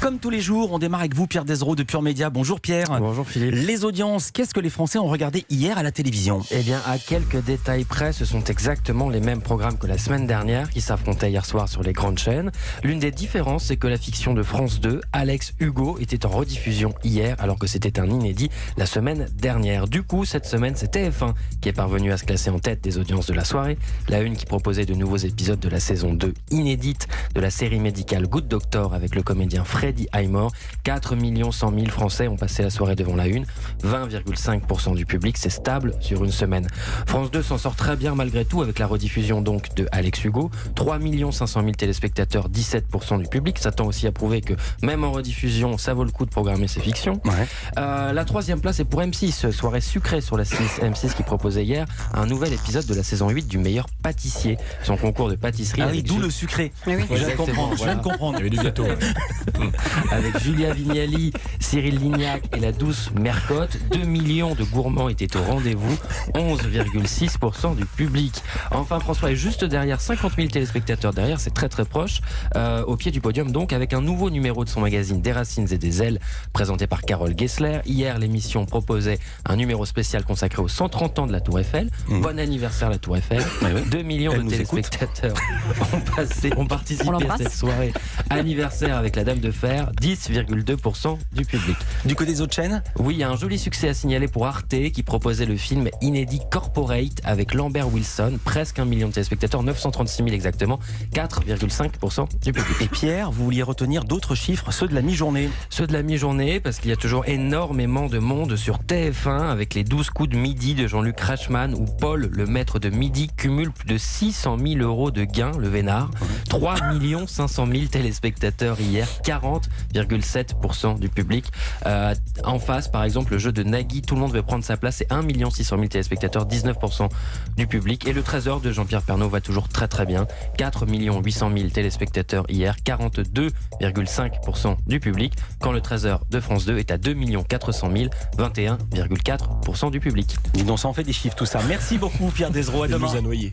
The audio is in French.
Comme tous les jours, on démarre avec vous, Pierre Desraux de Pure Média. Bonjour Pierre. Bonjour Philippe. Les audiences, qu'est-ce que les Français ont regardé hier à la télévision ? Eh bien, à quelques détails près, ce sont exactement les mêmes programmes que la semaine dernière qui s'affrontaient hier soir sur les grandes chaînes. L'une des différences, c'est que la fiction de France 2, Alex Hugo, était en rediffusion hier alors que c'était un inédit la semaine dernière. Du coup, cette semaine, c'est TF1 qui est parvenu à se classer en tête des audiences de la soirée. La Une qui proposait de nouveaux épisodes de la saison 2 inédite de la série médicale Good Doctor avec le comédien Freddie Highmore. 4 100 000 Français ont passé la soirée devant la Une. 20,5% du public, c'est stable sur une semaine. France 2 s'en sort très bien malgré tout avec la rediffusion donc de Alex Hugo. 3 500 000 téléspectateurs, 17% du public. Ça tend aussi à prouver que même en rediffusion, ça vaut le coup de programmer ses fictions. Ouais. La troisième place est pour M6. Soirée sucrée sur la M6 qui proposait hier un nouvel épisode de la saison 8 du meilleur pâtissier. Son concours de pâtisserie. Ah oui, d'où le sucré. Oui. Je viens de comprendre. Il y avait du gâteau. Avec Julia Vignali, Cyril Lignac et la douce Mercotte. 2 millions de gourmands étaient au rendez-vous, 11,6% du public. Enfin, François est juste derrière, 50 000 téléspectateurs derrière, c'est très très proche, au pied du podium donc, avec un nouveau numéro de son magazine Des Racines et des Ailes, présenté par Carole Gessler. Hier, l'émission proposait un numéro spécial consacré aux 130 ans de la Tour Eiffel. Bon anniversaire la Tour Eiffel. 2 millions Elle de nous téléspectateurs ont participé à cette soirée anniversaire avec la Dame de Fer, 10,2% du public. Du côté des autres chaînes ? Oui, il y a un joli succès à signaler pour Arte qui proposait le film inédit Corporate avec Lambert Wilson, presque 1 million de téléspectateurs, 936 000 exactement, 4,5% du public. Et Pierre, vous vouliez retenir d'autres chiffres, ceux de la mi-journée. Ceux de la mi-journée, parce qu'il y a toujours énormément de monde sur TF1 avec les 12 coups de midi de Jean-Luc Reichmann où Paul, le maître de midi, cumule plus de 600 000 euros de gains, le vénard. 3 500 000 téléspectateurs hier, 40,7% du public. En face, par exemple, le jeu de Nagui, tout le monde veut prendre sa place, c'est 1 600 000 téléspectateurs, 19% du public. Et le Trésor de Jean-Pierre Pernaut va toujours très très bien, 4 800 000 téléspectateurs hier, 42,5% du public, quand le Trésor de France 2 est à 2 400 000, 21,4% du public. Dis donc, ça en fait des chiffres tout ça. Merci beaucoup Pierre Desraux, à Il demain. nous a noyés.